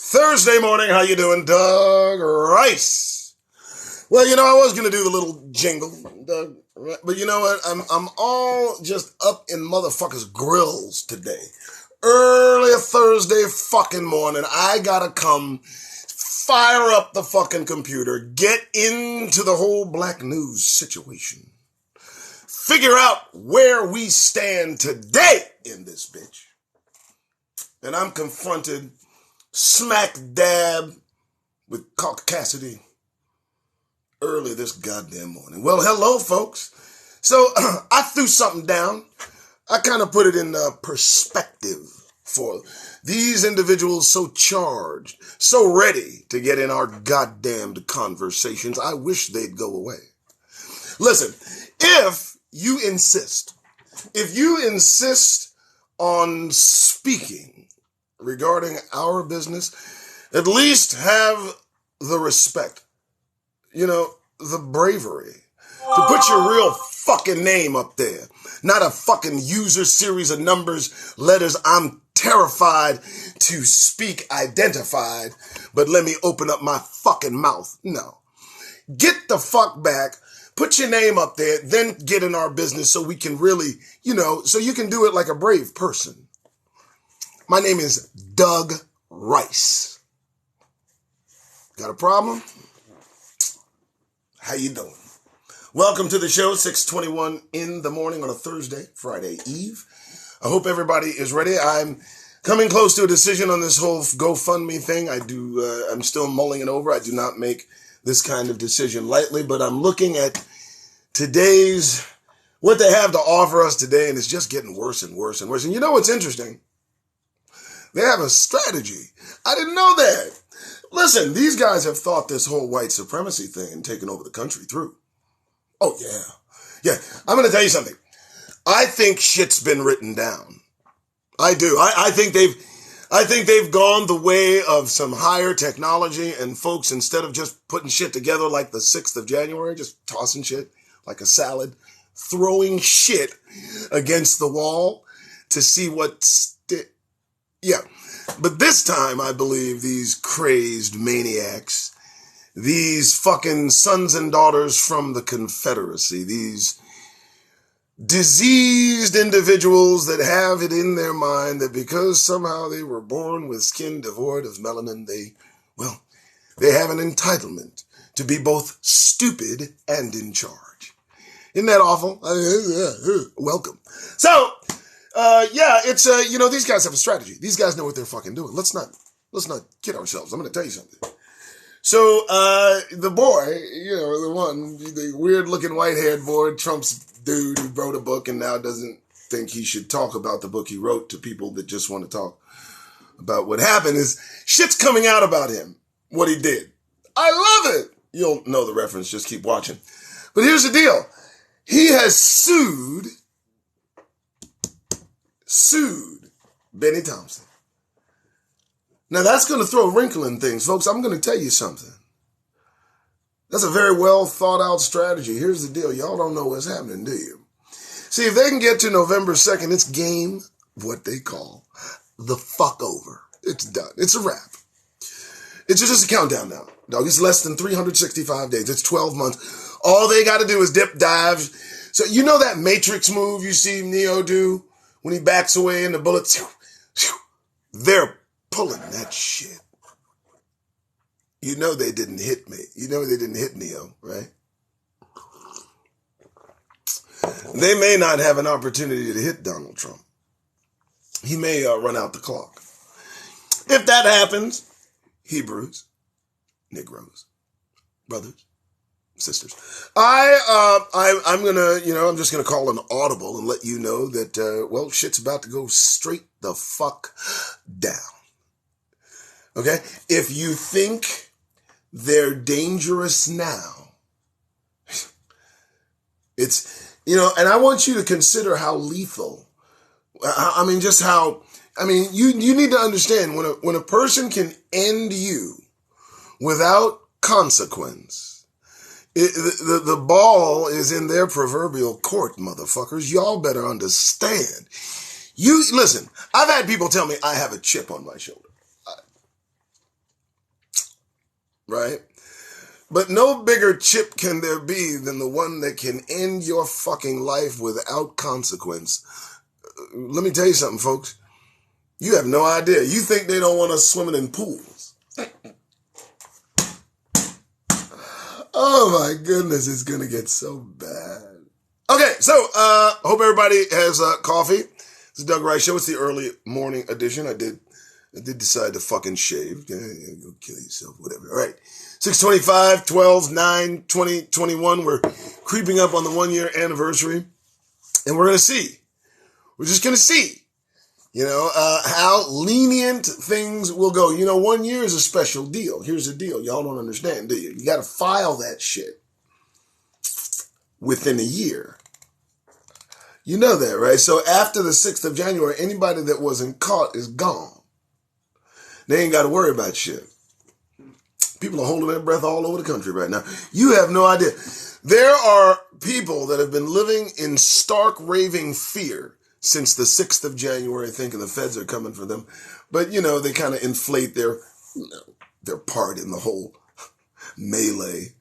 Thursday morning, how you doing, Doug Rice? Well, I was gonna do the little jingle, Doug, but you know what? I'm all just up in motherfuckers' grills today. Early Thursday fucking morning, I gotta come fire up the fucking computer, get into the whole black news situation, figure out where we stand today in this bitch, and I'm confronted smack dab with Caucasidy Cassidy early this goddamn morning. Well, hello, folks. So I threw something down. I kind of put it in perspective for these individuals so charged, so ready to get in our goddamned conversations. I wish they'd go away. Listen, if you insist on speaking regarding our business, at least have the respect, the bravery to put your real fucking name up there. Not a fucking user series of numbers, letters. I'm terrified to speak identified, but let me open up my fucking mouth. No. Get the fuck back. Put your name up there, then get in our business so we can really, so you can do it like a brave person. My name is Doug Rice. Got a problem? How you doing? Welcome to the show, 6:21 in the morning on a Friday Eve. I hope everybody is ready. I'm coming close to a decision on this whole GoFundMe thing. I'm still mulling it over. I do not make this kind of decision lightly, but I'm looking at what they have to offer us today, and it's just getting worse and worse and worse. And you know what's interesting? They have a strategy. I didn't know that. Listen, these guys have thought this whole white supremacy thing and taken over the country through. Oh, yeah. Yeah, I'm going to tell you something. I think shit's been written down. I do. I think they've gone the way of some higher technology, and folks, instead of just putting shit together like the 6th of January, just tossing shit like a salad, throwing shit against the wall to see what yeah. But this time, I believe these crazed maniacs, these fucking sons and daughters from the Confederacy, these diseased individuals that have it in their mind that because somehow they were born with skin devoid of melanin, they have an entitlement to be both stupid and in charge. Isn't that awful? Welcome. So, it's, these guys have a strategy. These guys know what they're fucking doing. Let's not kid ourselves. I'm going to tell you something. So, the boy, the weird looking white-haired boy, Trump's dude who wrote a book and now doesn't think he should talk about the book he wrote to people that just want to talk about what happened, is shit's coming out about him, what he did. I love it. You'll know the reference. Just keep watching. But here's the deal. He has sued Benny Thompson. Now that's going to throw a wrinkle in things, folks. I'm going to tell you something. That's a very well thought out strategy. Here's the deal. Y'all don't know what's happening, do you? See, if they can get to November 2nd, it's game, what they call the fuck over. It's done. It's a wrap. It's just a countdown now, dog. It's less than 365 days. It's 12 months. All they got to do is dip, dive. So you know that Matrix move you see Neo do? When he backs away and the bullets, they're pulling that shit. You know they didn't hit me. You know they didn't hit Neo, right? They may not have an opportunity to hit Donald Trump. He may run out the clock. If that happens, Hebrews, Negroes, brothers, sisters, I'm just gonna call an audible and let you know that shit's about to go straight the fuck down. Okay, if you think they're dangerous now, it's and I want you to consider how lethal. You need to understand when a person can end you without consequence. The ball is in their proverbial court, motherfuckers. Y'all better understand. Listen, I've had people tell me I have a chip on my shoulder. right? But no bigger chip can there be than the one that can end your fucking life without consequence. Let me tell you something, folks. You have no idea. You think they don't want us swimming in pools. Oh my goodness, it's going to get so bad. Okay, so hope everybody has coffee. This is Doug Rice Show. It's the early morning edition. I did decide to fucking shave. Go kill yourself, whatever. All right. 6/25, 12/9/2021. We're creeping up on the 1 year anniversary. And we're going to see. We're just going to see, how lenient things will go. 1 year is a special deal. Here's the deal. Y'all don't understand, do you? You got to file that shit within a year. You know that, right? So after the 6th of January, anybody that wasn't caught is gone. They ain't got to worry about shit. People are holding their breath all over the country right now. You have no idea. There are people that have been living in stark raving fear since the 6th of January, thinking the feds are coming for them. But, they kind of inflate their part in the whole melee.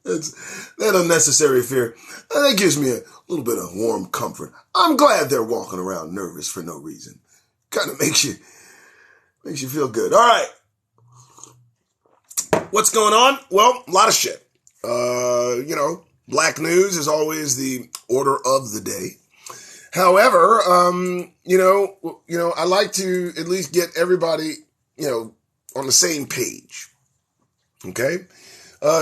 It's that unnecessary fear. That gives me a little bit of warm comfort. I'm glad they're walking around nervous for no reason. Kind of makes you feel good. All right. What's going on? Well, a lot of shit. Black news is always the order of the day. However, I like to at least get everybody, on the same page. Okay?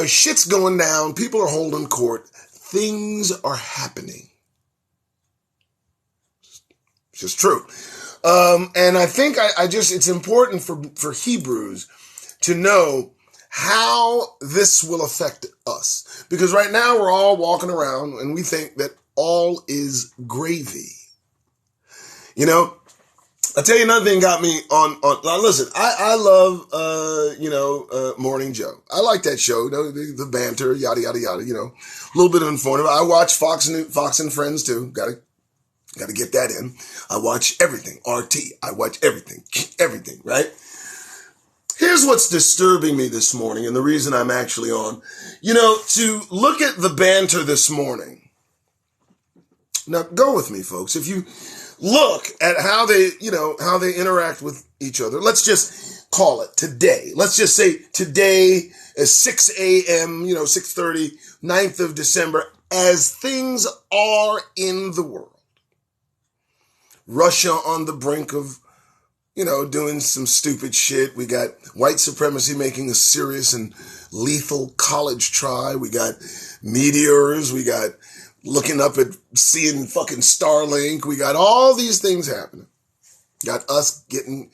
Shit's going down. People are holding court. Things are happening. It's just true. And I think it's important for Hebrews to know how this will affect us. Because right now we're all walking around and we think that all is gravy. I'll tell you another thing got me on now listen, I love, Morning Joe. I like that show, the banter, yada, yada, yada, a little bit of informative. I watch Fox and Friends too. Gotta get that in. I watch everything. RT. I watch everything, right? Here's what's disturbing me this morning, and the reason I'm actually on, to look at the banter this morning. Now, go with me, folks. If you look at how they interact with each other, let's just call it today. Let's just say today is 6 a.m., 6:30, 9th of December, as things are in the world. Russia on the brink of doing some stupid shit. We got white supremacy making a serious and lethal college try. We got meteors. We got looking up at seeing fucking Starlink. We got all these things happening. Got us getting...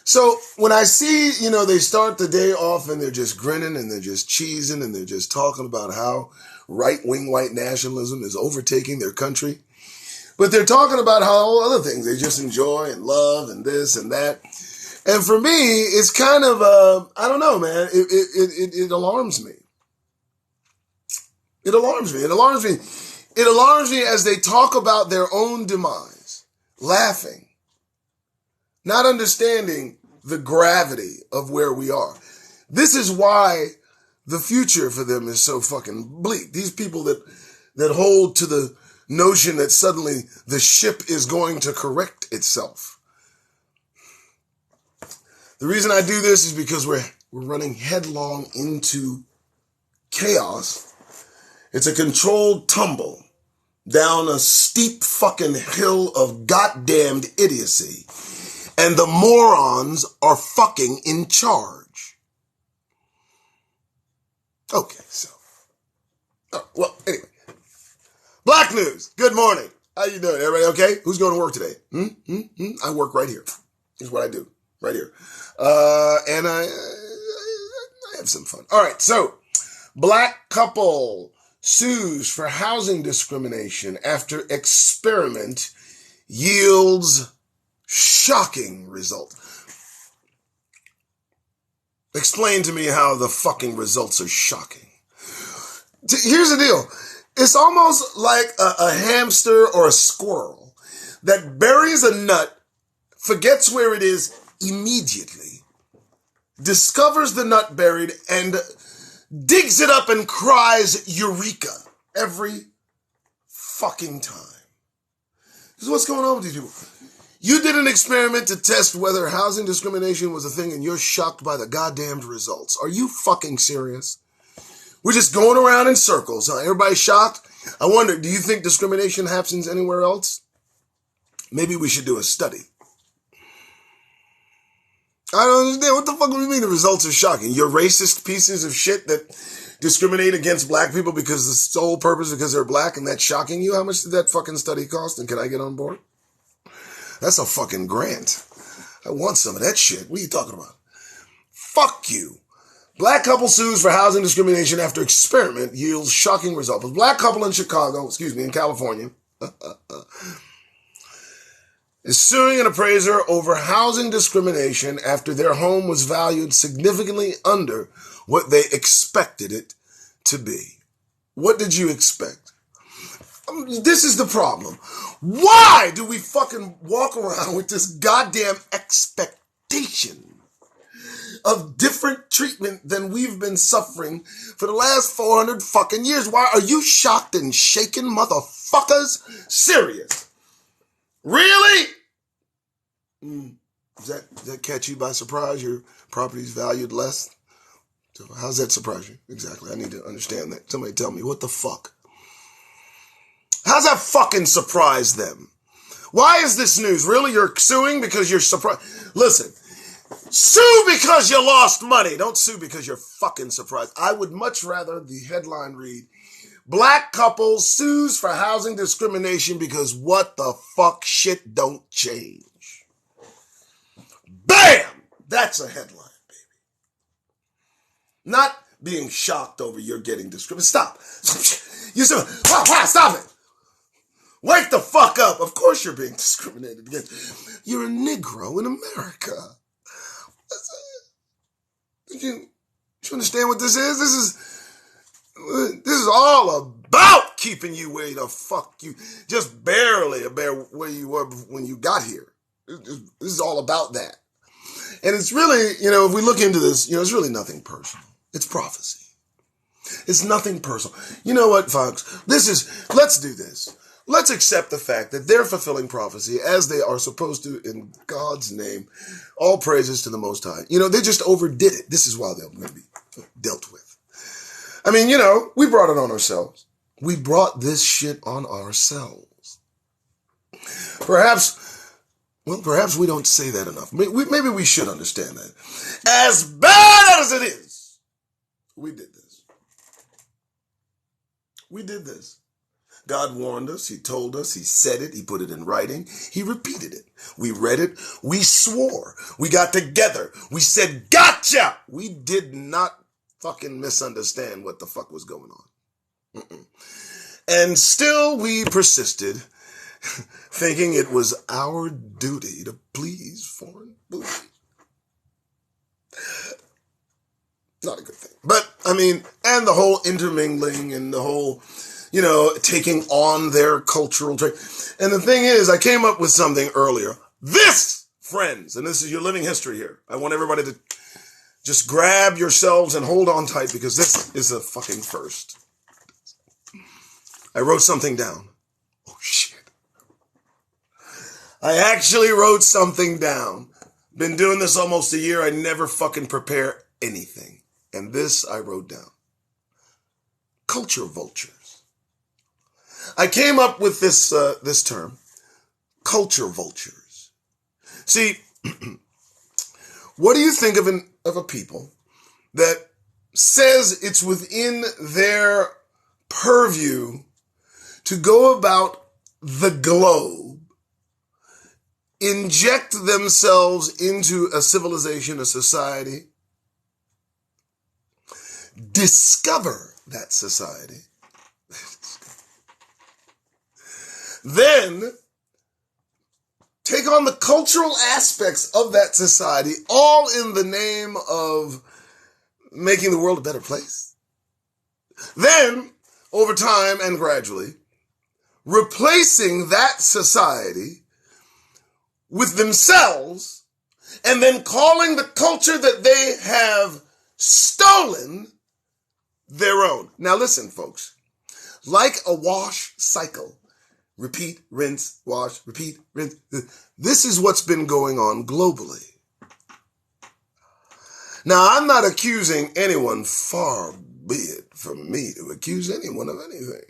So when I see, they start the day off and they're just grinning and they're just cheesing and they're just talking about how right-wing white nationalism is overtaking their country. But they're talking about how other things they just enjoy and love and this and that. And for me, it's kind of, I don't know, man. It alarms me. It alarms me. It alarms me. It alarms me as they talk about their own demise, laughing, not understanding the gravity of where we are. This is why the future for them is so fucking bleak. These people that hold to the notion that suddenly the ship is going to correct itself. The reason I do this is because we're running headlong into chaos. It's a controlled tumble down a steep fucking hill of goddamned idiocy. And the morons are fucking in charge. Okay, so. Well, anyway. Black news. Good morning. How you doing? Everybody okay? Who's going to work today? I work right here. Here's what I do. Right here. And I have some fun. All right. So, black couple sues for housing discrimination after experiment yields shocking result. Explain to me how the fucking results are shocking. Here's the deal. It's almost like a hamster or a squirrel that buries a nut, forgets where it is immediately, discovers the nut buried and digs it up and cries eureka every fucking time. This is what's going on with these people. You did an experiment to test whether housing discrimination was a thing and you're shocked by the goddamned results. Are you fucking serious? We're just going around in circles. Huh? Everybody's shocked? I wonder, do you think discrimination happens anywhere else? Maybe we should do a study. I don't understand. What the fuck do you mean the results are shocking? You're racist pieces of shit that discriminate against black people because the sole purpose because they're black, and that's shocking you? How much did that fucking study cost? And can I get on board? That's a fucking grant. I want some of that shit. What are you talking about? Fuck you. Black couple sues for housing discrimination after experiment yields shocking results. A black couple in California, is suing an appraiser over housing discrimination after their home was valued significantly under what they expected it to be. What did you expect? This is the problem. Why do we fucking walk around with this goddamn expectation of different treatment than we've been suffering for the last 400 fucking years? Why are you shocked and shaken, motherfuckers? Serious? Really? Does that catch you by surprise? Your property's valued less? So how's that surprise you? Exactly. I need to understand that. Somebody tell me, what the fuck? How's that fucking surprise them? Why is this news? Really? You're suing because you're surprised? Listen, sue because you lost money. Don't sue because you're fucking surprised. I would much rather the headline read, Black couple sues for housing discrimination because what the fuck shit don't change. Bam! That's a headline, baby. Not being shocked over you're getting discriminated. Stop. You say, stop it. Wake the fuck up. Of course you're being discriminated against. You're a Negro in America. Do you understand what this is? This is all about keeping you where the fuck you, just barely where you were when you got here. This is all about that. And it's really, if we look into this, it's really nothing personal. It's prophecy. It's nothing personal. You know what, folks? Let's do this. Let's accept the fact that they're fulfilling prophecy as they are supposed to in God's name. All praises to the Most High. They just overdid it. This is why they're going to be dealt with. I mean, we brought it on ourselves. We brought this shit on ourselves. Perhaps we don't say that enough. Maybe we should understand that. As bad as it is, we did this. We did this. God warned us. He told us. He said it. He put it in writing. He repeated it. We read it. We swore. We got together. We said, gotcha! We did not fucking misunderstand what the fuck was going on. And still we persisted, thinking it was our duty to please foreign booty. Not a good thing. But, and the whole intermingling and the whole, taking on their cultural trait. And the thing is, I came up with something earlier. This, friends, and this is your living history here. I want everybody to just grab yourselves and hold on tight because this is a fucking first. I wrote something down. Oh, shit. I actually wrote something down. Been doing this almost a year. I never fucking prepare anything. And this I wrote down. Culture vultures. I came up with this term, culture vultures. See, what do you think of a people that says it's within their purview to go about the globe, inject themselves into a civilization, a society, discover that society, then take on the cultural aspects of that society, all in the name of making the world a better place. Then, over time and gradually, replacing that society with themselves and then calling the culture that they have stolen their own. Now listen, folks, like a wash cycle, repeat, rinse, wash, repeat, rinse. This is what's been going on globally. Now, I'm not accusing anyone, far be it from me to accuse anyone of anything.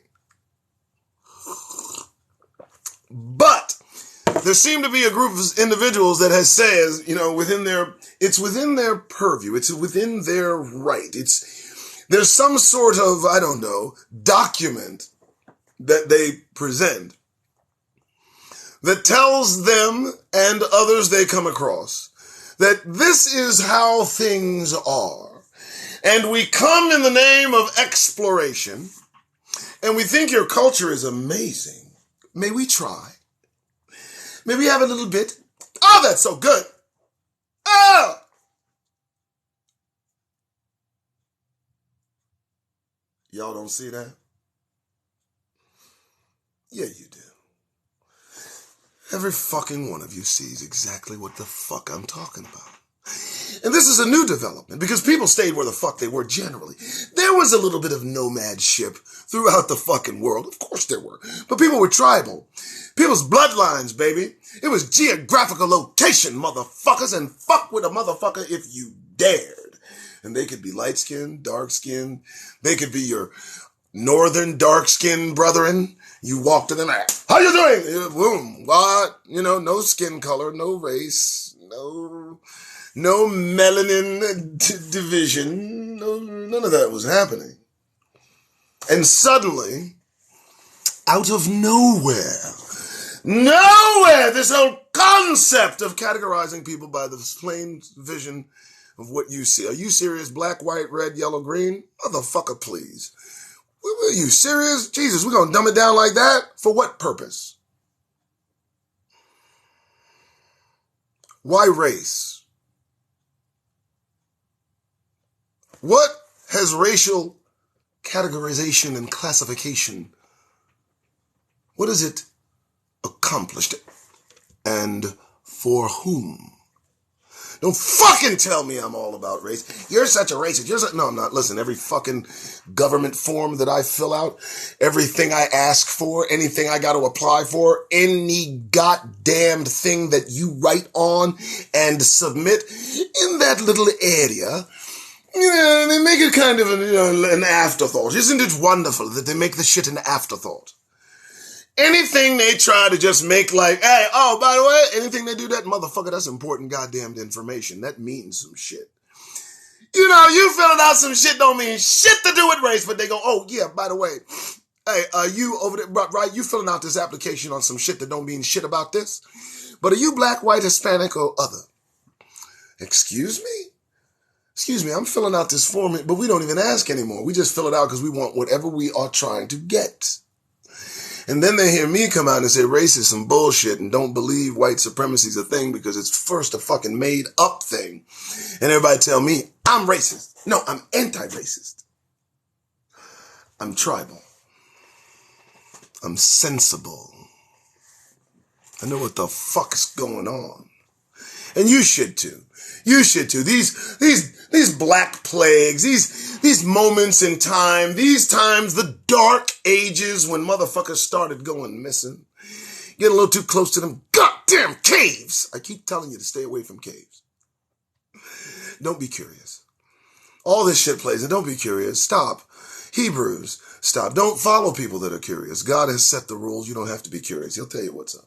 But there seem to be a group of individuals that has says, it's within their purview. It's within their right. There's some sort of, document that they present that tells them and others they come across that this is how things are. And we come in the name of exploration, and we think your culture is amazing. May we try? May we have a little bit? Oh, that's so good. Oh! Y'all don't see that? Yeah, you do. Every fucking one of you sees exactly what the fuck I'm talking about. And this is a new development because people stayed where the fuck they were generally. There was a little bit of nomadship throughout the fucking world. Of course there were. But people were tribal. People's bloodlines, baby. It was geographical location, motherfuckers, and fuck with a motherfucker if you dared. And they could be light-skinned, dark-skinned. They could be your northern dark-skinned brethren. You walk to them, how you doing? Boom. What? No skin color, no race, no melanin division. No, none of that was happening. And suddenly, out of nowhere, this whole concept of categorizing people by the plain vision of what you see. Are you serious? Black, white, red, yellow, green? Motherfucker, please. Are you serious? Jesus, we're going to dumb it down like that? For what purpose? Why race? What has racial categorization and classification, what has it accomplished? And for whom? Don't fucking tell me I'm all about race. You're such a racist. No, I'm not. Listen, every fucking government form that I fill out, everything I ask for, anything I got to apply for, any goddamn thing that you write on and submit in that little area, they make it kind of an afterthought. Isn't it wonderful that they make the shit an afterthought? Anything they try to just make like, hey, oh, by the way, anything they do that, motherfucker, that's important goddamn information. That means some shit. You filling out some shit don't mean shit to do with race, but they go, oh, yeah, by the way, hey, you over there, right, you filling out this application on some shit that don't mean shit about this, but are you black, white, Hispanic, or other? Excuse me, I'm filling out this form, but we don't even ask anymore. We just fill it out because we want whatever we are trying to get. And then they hear me come out and say race is some bullshit and don't believe white supremacy is a thing because it's first a fucking made up thing. And everybody tell me I'm racist. No, I'm anti-racist. I'm tribal. I'm sensible. I know what the fuck's going on. And you should too. You should too. These black plagues, these moments in time, these times, the dark ages when motherfuckers started going missing, getting a little too close to them goddamn caves. I keep telling you to stay away from caves. Don't be curious. All this shit plays, and don't be curious. Stop. Hebrews, stop. Don't follow people that are curious. God has set the rules. You don't have to be curious. He'll tell you what's up.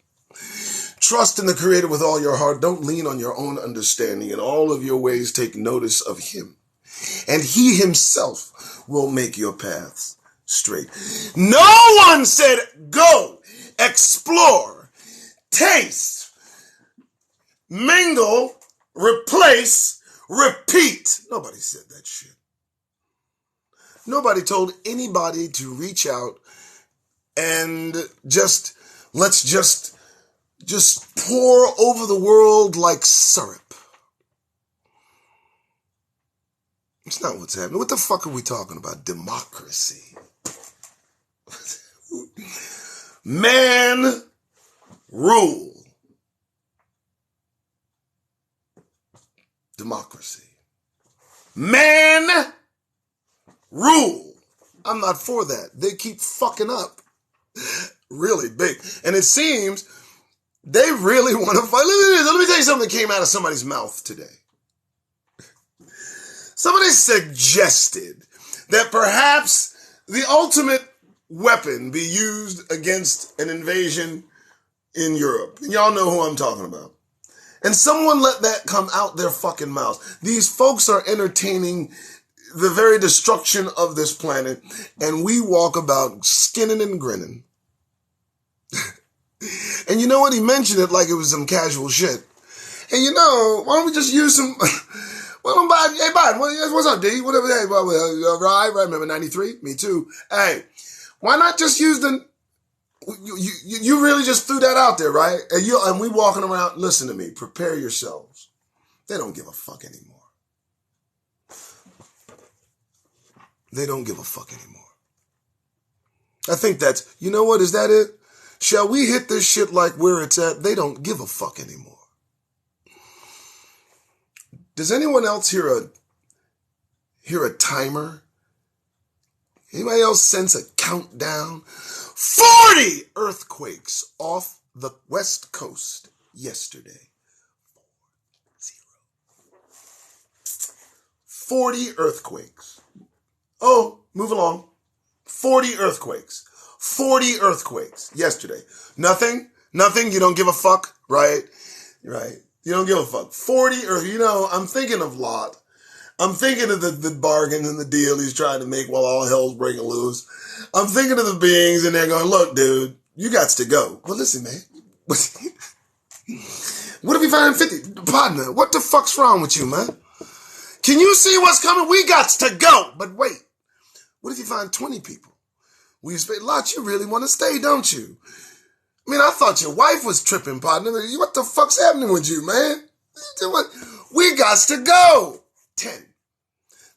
Trust in the Creator with all your heart. Don't lean on your own understanding. In all of your ways, take notice of Him. And He Himself will make your paths straight. No one said go, explore, taste, mingle, replace, repeat. Nobody said that shit. Nobody told anybody to reach out and let's just pour over the world like syrup. It's not what's happening. What the fuck are we talking about? Democracy. Man rule. democracy. Man rule. I'm not for that. They keep fucking up really big. And it seems they really want to fight. Let me tell you something that came out of somebody's mouth today. Somebody suggested that perhaps the ultimate weapon be used against an invasion in Europe. And y'all know who I'm talking about. And someone let that come out their fucking mouths. These folks are entertaining the very destruction of this planet, and we walk about skinning and grinning. And you know what? He mentioned it like it was some casual shit. And you know, why don't we just use some... Well, hey, Biden, what's up, D? Whatever, hey, right, remember 93? Me too. Hey, why not just use the... You really just threw that out there, right? And we walking around, listen to me, prepare yourselves. They don't give a fuck anymore. They don't give a fuck anymore. I think that's, you know what, is that it? Shall we hit this shit like where it's at? They don't give a fuck anymore. Does anyone else hear a timer? Anybody else sense a countdown? 40 earthquakes off the West Coast yesterday. 40 earthquakes. Oh, move along. 40 earthquakes. 40 earthquakes yesterday. Nothing, you don't give a fuck, right? Right. You don't give a fuck. 40 earth, I'm thinking of Lot. I'm thinking of the bargain and the deal he's trying to make while all hell's breaking loose. I'm thinking of the beings and they're going, look, dude, you got to go. Well, listen, man. What if we find 50? Partner, what the fuck's wrong with you, man? Can you see what's coming? We got to go. But wait, what if you find 20 people? We expect, Lot, you really want to stay, don't you? I mean, I thought your wife was tripping, partner. What the fuck's happening with you, man? We got to go.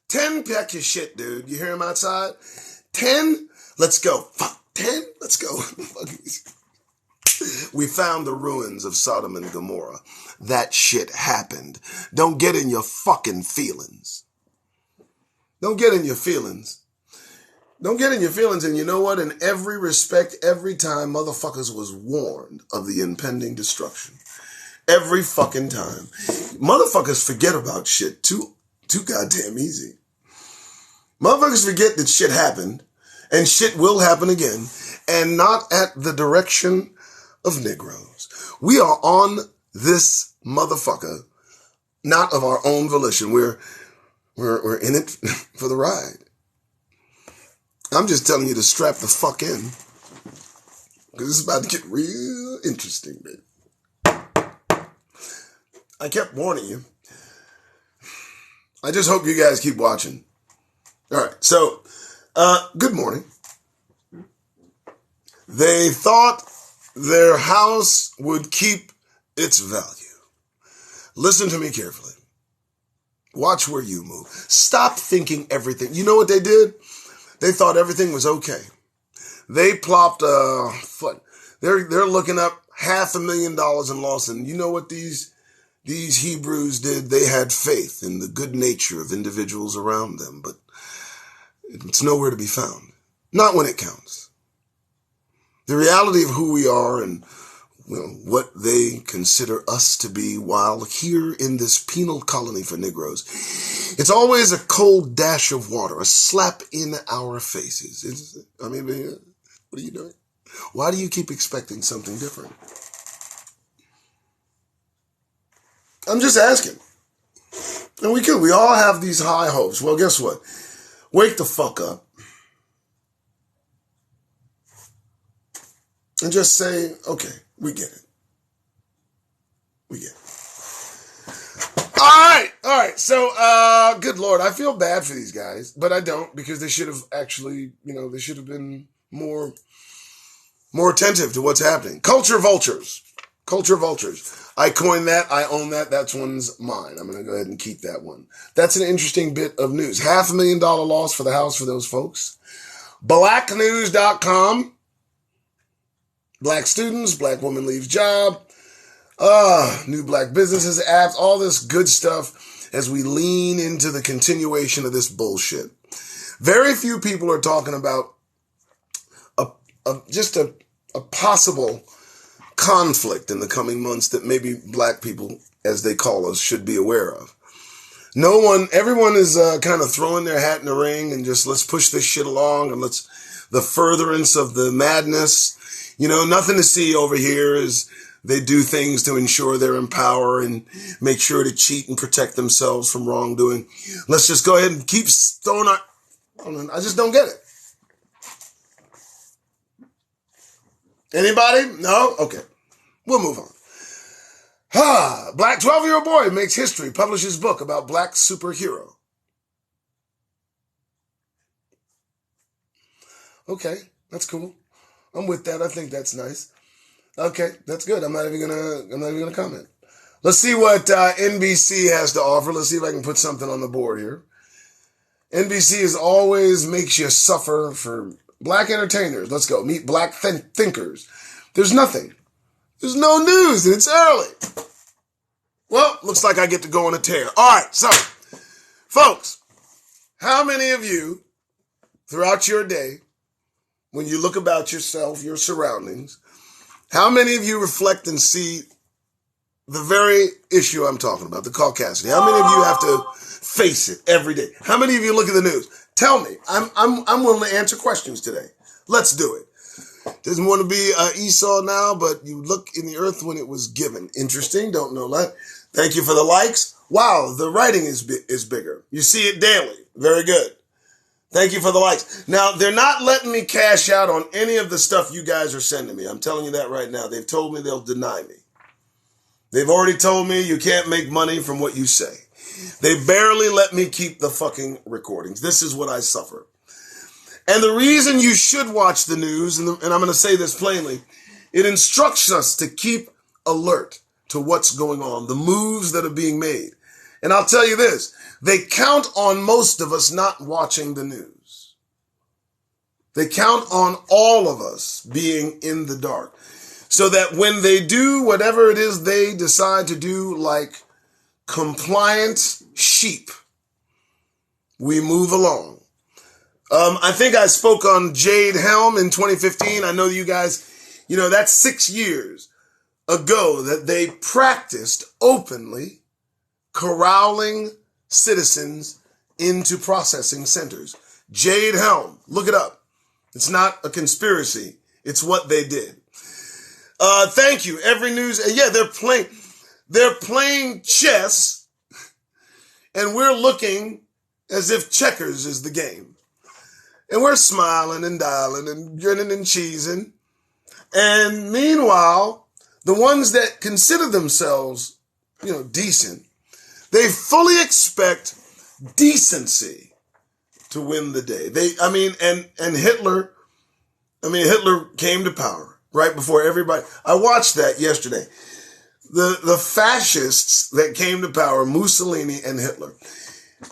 10, pack your shit, dude. You hear him outside? 10, let's go. Fuck, 10, let's go. We found the ruins of Sodom and Gomorrah. That shit happened. Don't get in your fucking feelings. Don't get in your feelings. Don't get in your feelings. And you know what? In every respect, every time, motherfuckers was warned of the impending destruction. Every fucking time. Motherfuckers forget about shit too goddamn easy. Motherfuckers forget that shit happened and shit will happen again, and not at the direction of Negroes. We are on this motherfucker, not of our own volition. We're in it for the ride. I'm just telling you to strap the fuck in, because it's about to get real interesting, baby. I kept warning you. I just hope you guys keep watching. All right, so, good morning. They thought their house would keep its value. Listen to me carefully. Watch where you move. Stop thinking everything. You know what they did? They thought everything was okay. They plopped they're looking up $500,000 in loss. And you know what these Hebrews did? They had faith in the good nature of individuals around them, but it's nowhere to be found. Not when it counts. The reality of who we are and what they consider us to be while here in this penal colony for Negroes, it's always a cold dash of water, a slap in our faces. What are you doing? Why do you keep expecting something different? I'm just asking. And we all have these high hopes. Well, guess what? Wake the fuck up. And just say, okay, we get it. We get it. All right. So, good Lord, I feel bad for these guys, but I don't, because they should have actually, they should have been more attentive to what's happening. Culture vultures. I coined that. I own that. That one's mine. I'm going to go ahead and keep that one. That's an interesting bit of news. $500,000 loss for the house for those folks. Blacknews.com. Black students, black woman leaves job. New black businesses, apps, all this good stuff. as we lean into the continuation of this bullshit. Very few people are talking about just a possible conflict in the coming months that maybe black people, as they call us, should be aware of. Everyone is kind of throwing their hat in the ring and just let's push this shit along and the furtherance of the madness. Nothing to see over here is they do things to ensure they're in power and make sure to cheat and protect themselves from wrongdoing. Let's just go ahead and keep throwing I just don't get it. Anybody? No? Okay. We'll move on. Black 12-year-old boy makes history, publishes book about black superhero. Okay, that's cool. I'm with that. I think that's nice. Okay, that's good. I'm not even gonna comment. Let's see what NBC has to offer. Let's see if I can put something on the board here. NBC is always makes you suffer for black entertainers. Let's go. Meet black thinkers. There's nothing. There's no news, and it's early. Well, looks like I get to go on a tear. All right, so, folks, how many of you, throughout your day, when you look about yourself, your surroundings, how many of you reflect and see the very issue I'm talking about, the caucasity? How many of you have to face it every day? How many of you look at the news? Tell me. I'm willing to answer questions today. Let's do it. Doesn't want to be Esau now, but you look in the earth when it was given. Interesting. Don't know that. Thank you for the likes. Wow, the writing is bigger. You see it daily. Very good. Thank you for the likes. Now, they're not letting me cash out on any of the stuff you guys are sending me. I'm telling you that right now. They've told me they'll deny me. They've already told me you can't make money from what you say. They barely let me keep the fucking recordings. This is what I suffer. And the reason you should watch the news, and I'm going to say this plainly, it instructs us to keep alert to what's going on, the moves that are being made. And I'll tell you this, they count on most of us not watching the news. They count on all of us being in the dark. So that when they do whatever it is they decide to do, like compliant sheep, we move along. I think I spoke on Jade Helm in 2015. I know you guys, that's 6 years ago that they practiced openly corralling citizens into processing centers. Jade Helm, look it up. It's not a conspiracy. It's what they did. Thank you. Every news. Yeah, they're playing chess and we're looking as if checkers is the game. And we're smiling and dialing and grinning and cheesing. And meanwhile, the ones that consider themselves, decent, they fully expect decency to win the day. And Hitler came to power right before everybody. I watched that yesterday. The fascists that came to power, Mussolini and Hitler.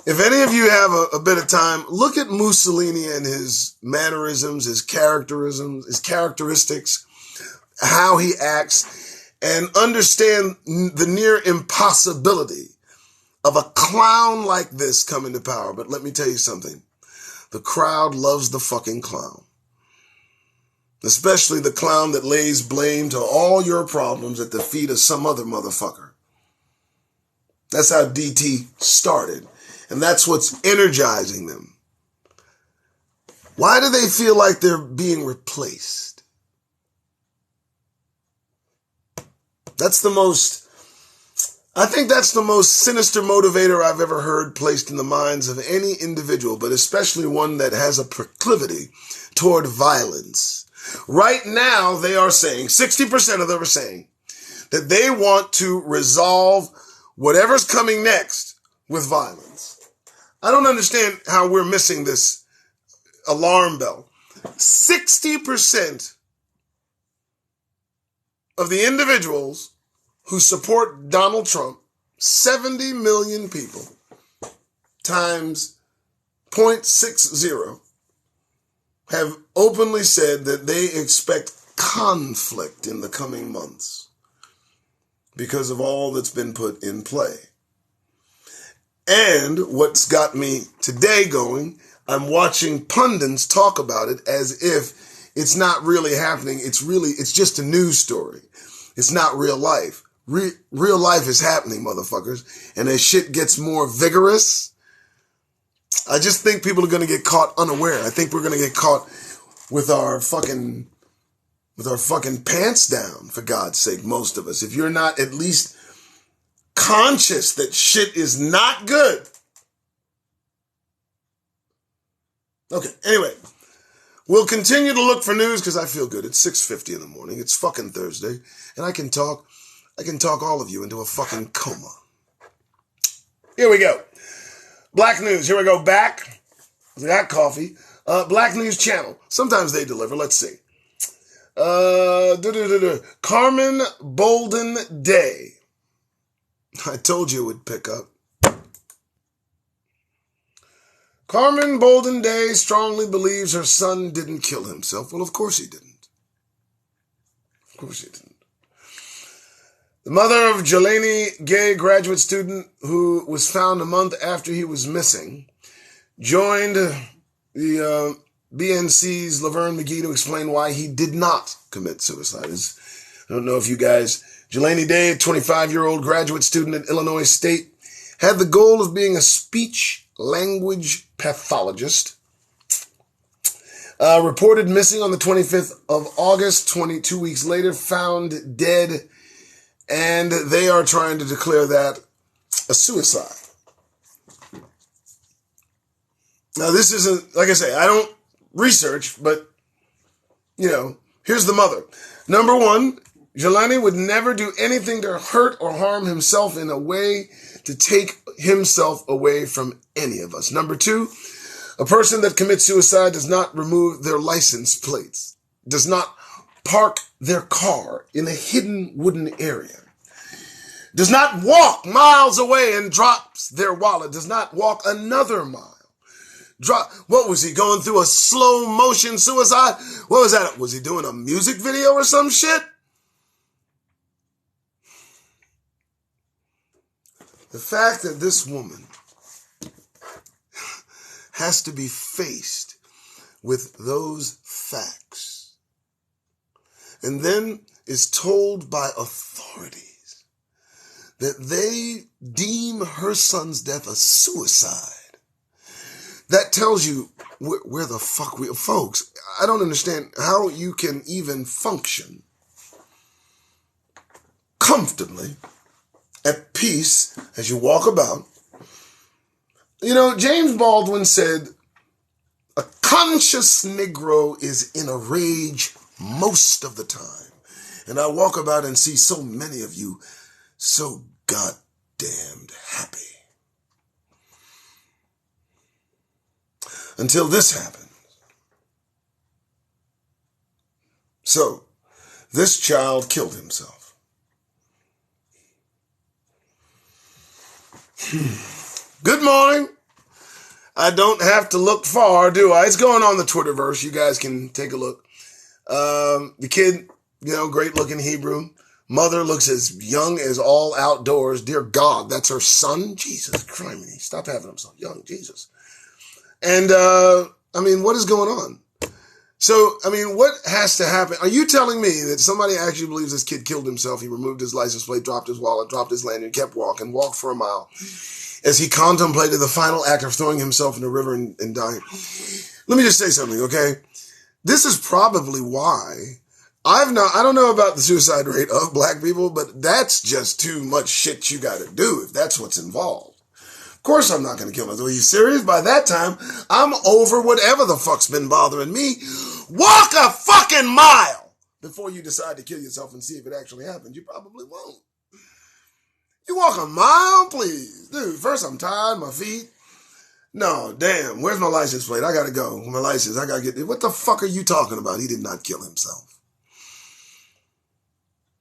If any of you have a bit of time, look at Mussolini and his mannerisms, his characteristics, how he acts, and understand the near impossibility of a clown like this coming to power. But let me tell you something. The crowd loves the fucking clown. Especially the clown that lays blame to all your problems at the feet of some other motherfucker. That's how DT started. And that's what's energizing them. Why do they feel like they're being replaced? I think that's the most sinister motivator I've ever heard placed in the minds of any individual, but especially one that has a proclivity toward violence. Right now, they are saying, 60% of them are saying, that they want to resolve whatever's coming next with violence. I don't understand how we're missing this alarm bell. 60% of the individuals who support Donald Trump, 70 million people times 0.60, have openly said that they expect conflict in the coming months because of all that's been put in play. And what's got me today going, I'm watching pundits talk about it as if it's not really happening. It's just a news story. It's not real life. Real life is happening, motherfuckers. And as shit gets more vigorous, I just think people are going to get caught unaware. I think we're going to get caught with our fucking pants down, for God's sake, most of us. If you're not at least conscious that shit is not good. Okay, anyway, we'll continue to look for news because I feel good. It's 6:50 in the morning. It's fucking Thursday, and I can talk all of you into a fucking coma. Here we go. Black News. Here we go. Back. I got coffee. Black News Channel. Sometimes they deliver. Let's see. Carmen Bolden Day. I told you it would pick up. Carmen Bolden Day strongly believes her son didn't kill himself. Well, of course he didn't. Of course he didn't. The mother of Jelani Gay, graduate student who was found a month after he was missing, joined the BNC's Laverne McGee to explain why he did not commit suicide. I don't know if you guys, Jelani Day, a 25-year-old graduate student at Illinois State, had the goal of being a speech-language pathologist. Reported missing on the 25th of August, 22 weeks later, found dead, and they are trying to declare that a suicide. Now, this isn't, like I say, I don't research, but, here's the mother. Number one, Jelani would never do anything to hurt or harm himself in a way to take himself away from any of us. Number two, a person that commits suicide does not remove their license plates, does not park their car in a hidden wooden area, does not walk miles away and drops their wallet, does not walk another mile. What was he going through, a slow motion suicide? What was that? Was he doing a music video or some shit? The fact that this woman has to be faced with those facts and then is told by authorities that they deem her son's death a suicide, that tells you where the fuck we... Folks, I don't understand how you can even function comfortably at peace as you walk about. James Baldwin said, a conscious Negro is in a rage most of the time. And I walk about and see so many of you so goddamned happy. Until this happens. So, this child killed himself. Good morning. I don't have to look far, do I? It's going on the Twitterverse. You guys can take a look. The kid, great looking Hebrew. Mother looks as young as all outdoors. Dear God, that's her son? Jesus Christ, stop having him so young, Jesus. And, what is going on? So, what has to happen? Are you telling me that somebody actually believes this kid killed himself? He removed his license plate, dropped his wallet, dropped his lanyard, kept walked for a mile as he contemplated the final act of throwing himself in the river and dying. Let me just say something, okay? This is probably why I don't know about the suicide rate of black people, but that's just too much shit you gotta do if that's what's involved. Of course I'm not going to kill myself. Are you serious? By that time, I'm over whatever the fuck's been bothering me. Walk a fucking mile before you decide to kill yourself and see if it actually happens. You probably won't. You walk a mile, please. Dude, first I'm tired, my feet. No, damn, where's my license plate? I got to go. My license, I got to get it. What the fuck are you talking about? He did not kill himself.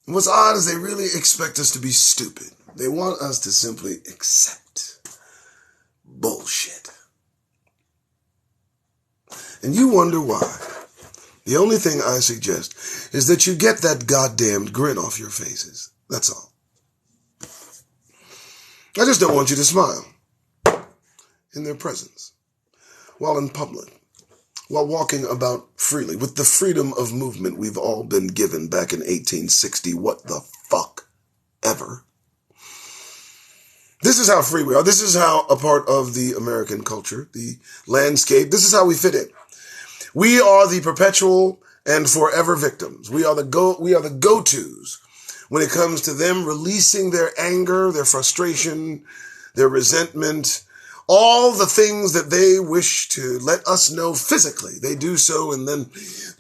And what's odd is they really expect us to be stupid. They want us to simply accept bullshit. And you wonder why. The only thing I suggest is that you get that goddamned grin off your faces. That's all. I just don't want you to smile. in their presence, while in public, while walking about freely, with the freedom of movement we've all been given back in 1860. What the fuck ever. This is how free we are. This is how a part of the American culture, the landscape, this is how we fit in. We are the perpetual and forever victims. We are the go-tos when it comes to them releasing their anger, their frustration, their resentment, all the things that they wish to let us know physically. They do so and then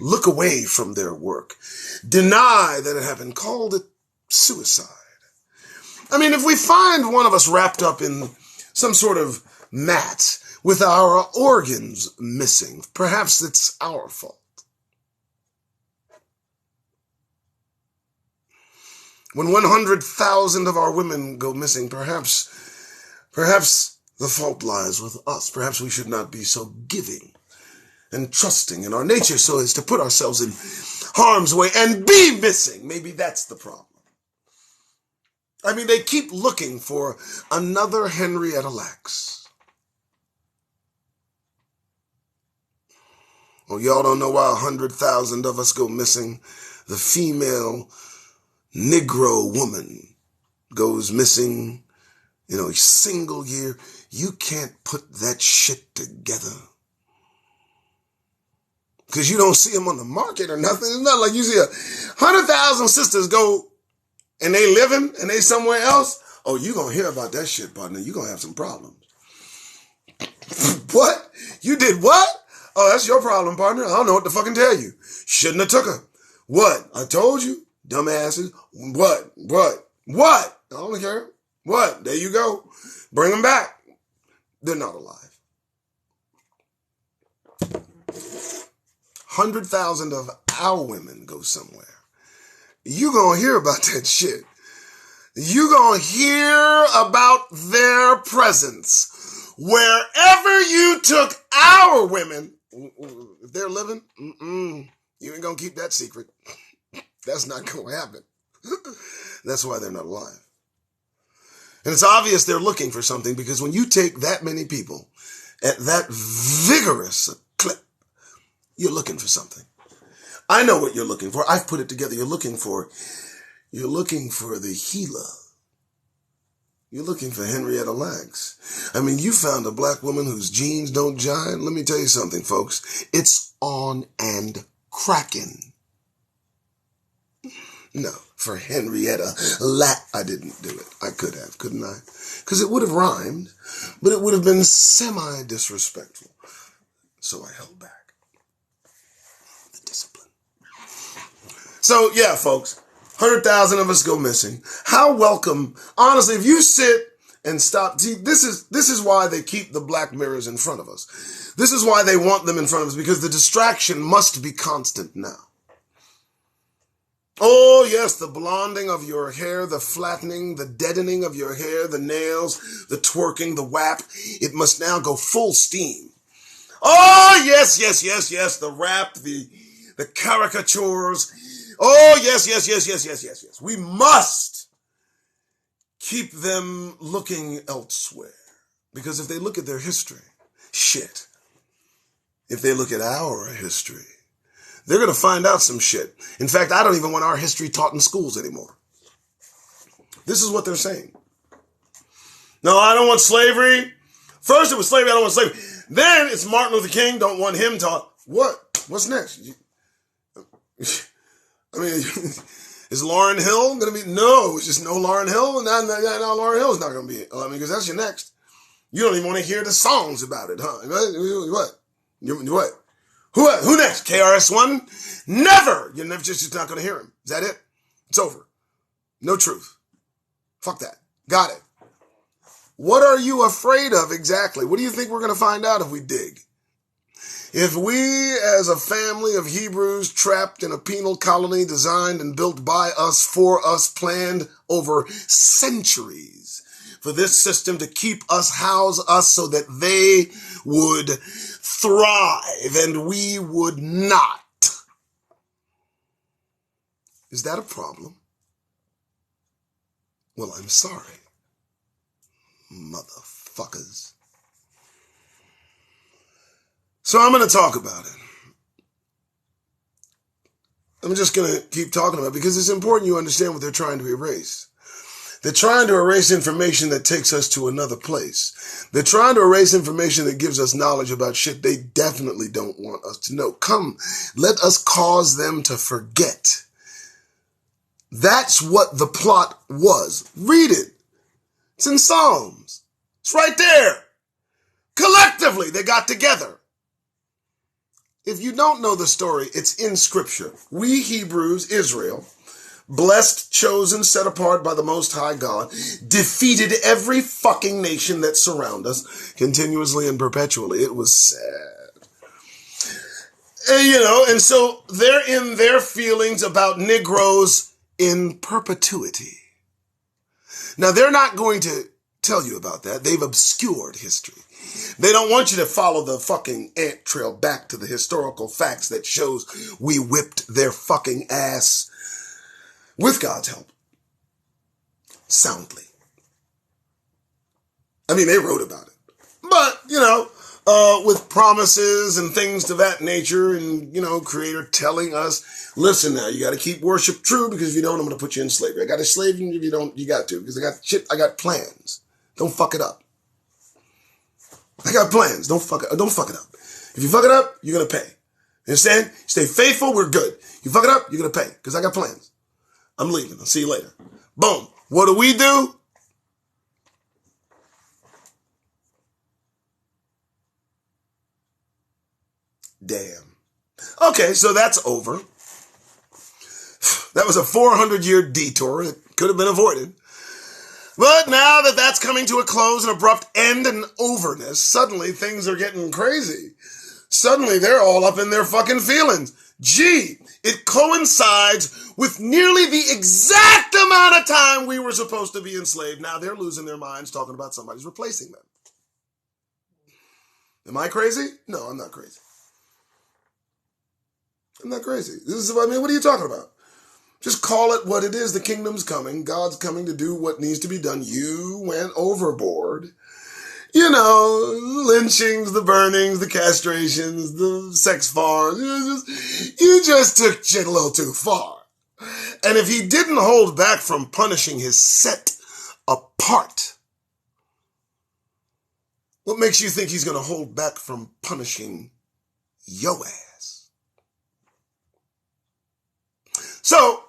look away from their work, deny that it happened, called it suicide. I mean, if we find one of us wrapped up in some sort of mat with our organs missing, perhaps it's our fault. When 100,000 of our women go missing, perhaps the fault lies with us. Perhaps we should not be so giving and trusting in our nature so as to put ourselves in harm's way and be missing. Maybe that's the problem. I mean, they keep looking for another Henrietta Lacks. Well, y'all don't know why 100,000 of us go missing. The female Negro woman goes missing, a single year. You can't put that shit together. Because you don't see them on the market or nothing. It's not like you see 100,000 sisters go and they living and they somewhere else. Oh, you going to hear about that shit, partner. You going to have some problems. What? You did what? Oh, that's your problem, partner. I don't know what to fucking tell you. Shouldn't have took her. What? I told you. Dumbasses. What? I don't care. What? There you go. Bring them back. They're not alive. 100,000 of our women go somewhere. You gonna hear about that shit. You gonna hear about their presence. Wherever you took our women, if they're living, you ain't gonna keep that secret. That's not gonna happen. That's why they're not alive. And it's obvious they're looking for something, because when you take that many people at that vigorous clip, you're looking for something. I know what you're looking for. I've put it together. You're looking for the healer. You're looking for Henrietta Lacks. I mean, you found a black woman whose jeans don't jive. Let me tell you something, folks. It's on and cracking. No, for Henrietta Lacks, I didn't do it. I could have, couldn't I? Because it would have rhymed, but it would have been semi-disrespectful. So I held back. The discipline. So, yeah, folks, 100,000 of us go missing. How welcome. Honestly, if you sit and stop. See, this is why they keep the black mirrors in front of us. This is why they want them in front of us, because the distraction must be constant now. Oh, yes, the blonding of your hair, the flattening, the deadening of your hair, the nails, the twerking, the whap. It must now go full steam. Oh, yes, the rap, the caricatures. Oh, yes. We must keep them looking elsewhere. Because if they look at their history, shit. If they look at our history, they're going to find out some shit. In fact, I don't even want our history taught in schools anymore. This is what they're saying. No, I don't want slavery. First it was slavery, I don't want slavery. Then it's Martin Luther King, don't want him taught. What? What's next? I mean, is Lauryn Hill going to be? No, it's just no Lauryn Hill. No, Lauryn Hill's not going to be it. I mean, because that's your next. You don't even want to hear the songs about it, huh? What? Who next? KRS-One? Never! You're never just not going to hear him. Is that it? It's over. No truth. Fuck that. Got it. What are you afraid of exactly? What do you think we're going to find out if we dig? If we, as a family of Hebrews trapped in a penal colony designed and built by us, for us, planned over centuries for this system to keep us, house us so that they would thrive and we would not. Is that a problem? Well, I'm sorry, motherfuckers. So I'm going to talk about it. I'm just going to keep talking about it because it's important you understand what they're trying to erase. They're trying to erase information that takes us to another place. They're trying to erase information that gives us knowledge about shit they definitely don't want us to know. Come, let us cause them to forget. That's what the plot was. Read it. It's in Psalms. It's right there. Collectively, they got together. If you don't know the story, it's in Scripture. We Hebrews, Israel, blessed, chosen, set apart by the Most High God, defeated every fucking nation that surround us continuously and perpetually. It was sad. And so they're in their feelings about Negroes in perpetuity. Now, they're not going to tell you about that. They've obscured history. They don't want you to follow the fucking ant trail back to the historical facts that shows we whipped their fucking ass with God's help. Soundly. I mean, they wrote about it. But, with promises and things to that nature and, Creator telling us, listen now, you got to keep worship true because if you don't, I'm going to put you in slavery. I got to slave you if you don't, you got to because I got plans. Don't fuck it up. I got plans. Don't fuck it up. If you fuck it up, you're going to pay. You understand? Stay faithful. We're good. You fuck it up, you're going to pay because I got plans. I'm leaving. I'll see you later. Boom. What do? Damn. Okay, so that's over. That was a 400-year detour. It could have been avoided. But now that that's coming to a close, an abrupt end and overness, suddenly things are getting crazy. Suddenly they're all up in their fucking feelings. Gee, it coincides with nearly the exact amount of time we were supposed to be enslaved. Now they're losing their minds talking about somebody's replacing them. Am I crazy? No, I'm not crazy. I'm not crazy. What are you talking about? Just call it what it is. The kingdom's coming. God's coming to do what needs to be done. You went overboard. Lynchings, the burnings, the castrations, the sex farms. You just took shit a little too far. And if he didn't hold back from punishing his set apart, what makes you think he's going to hold back from punishing yo ass? So,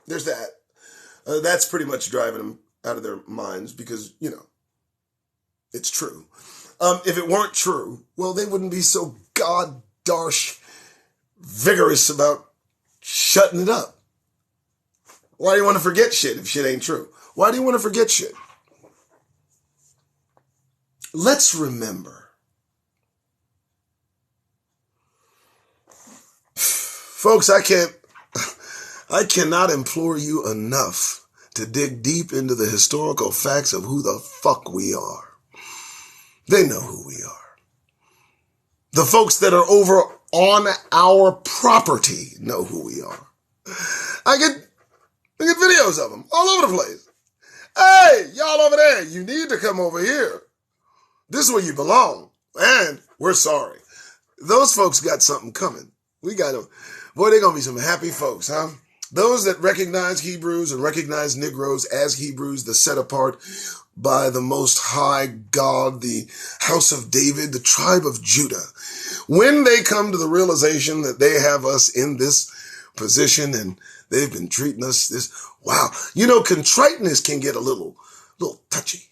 there's that. That's pretty much driving them out of their minds because, it's true. If it weren't true, well, they wouldn't be so god-darsh vigorous about shutting it up. Why do you want to forget shit if shit ain't true? Why do you want to forget shit? Let's remember. Folks, I cannot implore you enough to dig deep into the historical facts of who the fuck we are. They know who we are. The folks that are over on our property know who we are. I get videos of them all over the place. Hey, y'all over there, you need to come over here. This is where you belong. And we're sorry. Those folks got something coming. We got them. Boy, they're going to be some happy folks, huh? Those that recognize Hebrews and recognize Negroes as Hebrews, the set apart by the Most High God, the house of David, the tribe of Judah. When they come to the realization that they have us in this position and they've been treating us this, wow. Contriteness can get a little touchy.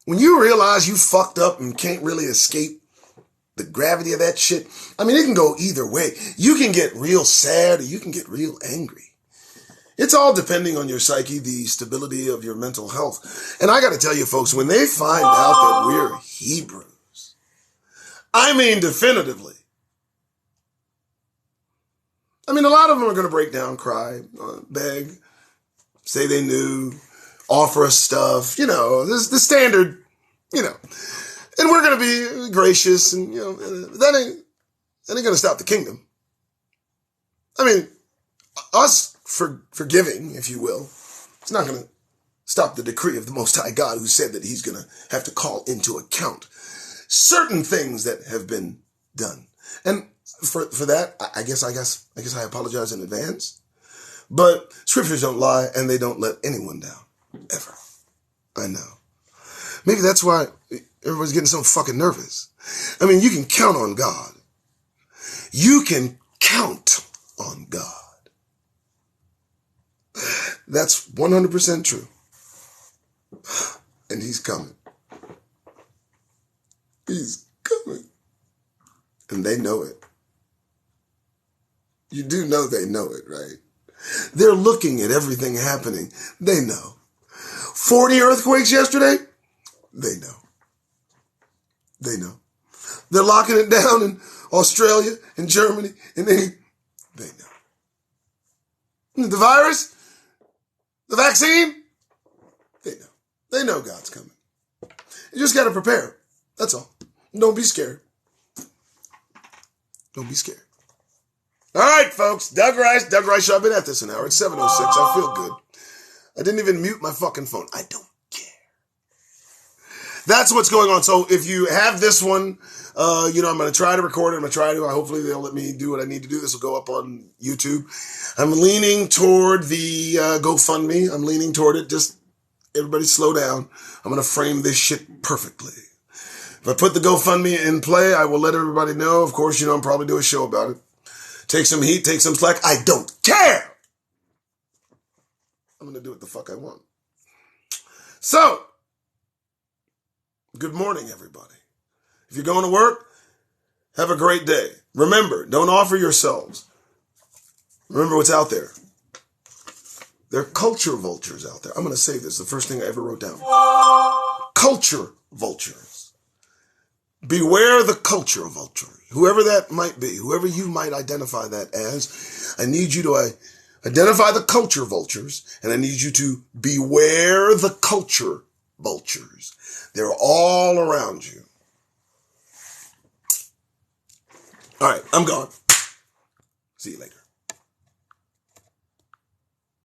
When you realize you fucked up and can't really escape the gravity of that shit, it can go either way. You can get real sad or you can get real angry. It's all depending on your psyche, the stability of your mental health. And I got to tell you, folks, when they find out that we're Hebrews, definitively. A lot of them are going to break down, cry, beg, say they knew, offer us stuff, this the standard, and we're going to be gracious and, that ain't going to stop the kingdom. Us forgiving, if you will, it's not going to stop the decree of the Most High God who said that he's going to have to call into account certain things that have been done. And for that, I guess I apologize in advance. But scriptures don't lie, and they don't let anyone down. Ever. I know. Maybe that's why everybody's getting so fucking nervous. I mean, you can count on God. You can count on God. That's 100% true. And he's coming. He's coming. And they know it. You do know they know it, right? They're looking at everything happening. They know. 40 earthquakes yesterday? They know. They know. They're locking it down in Australia and Germany and they know. The virus? The vaccine? They know. They know God's coming. You just got to prepare. That's all. Don't be scared. Don't be scared. All right, folks. Doug Rice Show. I've been at this an hour. It's 7:06. I feel good. I didn't even mute my fucking phone. I don't care. That's what's going on. So if you have this one, I'm going to try to record it. Hopefully they'll let me do what I need to do. This will go up on YouTube. I'm leaning toward the GoFundMe. I'm leaning toward it. Just everybody slow down. I'm going to frame this shit perfectly. If I put the GoFundMe in play, I will let everybody know. Of course, I'm probably do a show about it. Take some heat, take some slack. I don't care. I'm going to do what the fuck I want. So, good morning, everybody. If you're going to work, have a great day. Remember, don't offer yourselves. Remember what's out there. There are culture vultures out there. I'm going to say this, the first thing I ever wrote down. Culture vultures. Beware the culture vulture. Whoever that might be, whoever you might identify that as, I need you to identify the culture vultures, and I need you to beware the culture vultures. They're all around you. All right, I'm gone. See you later.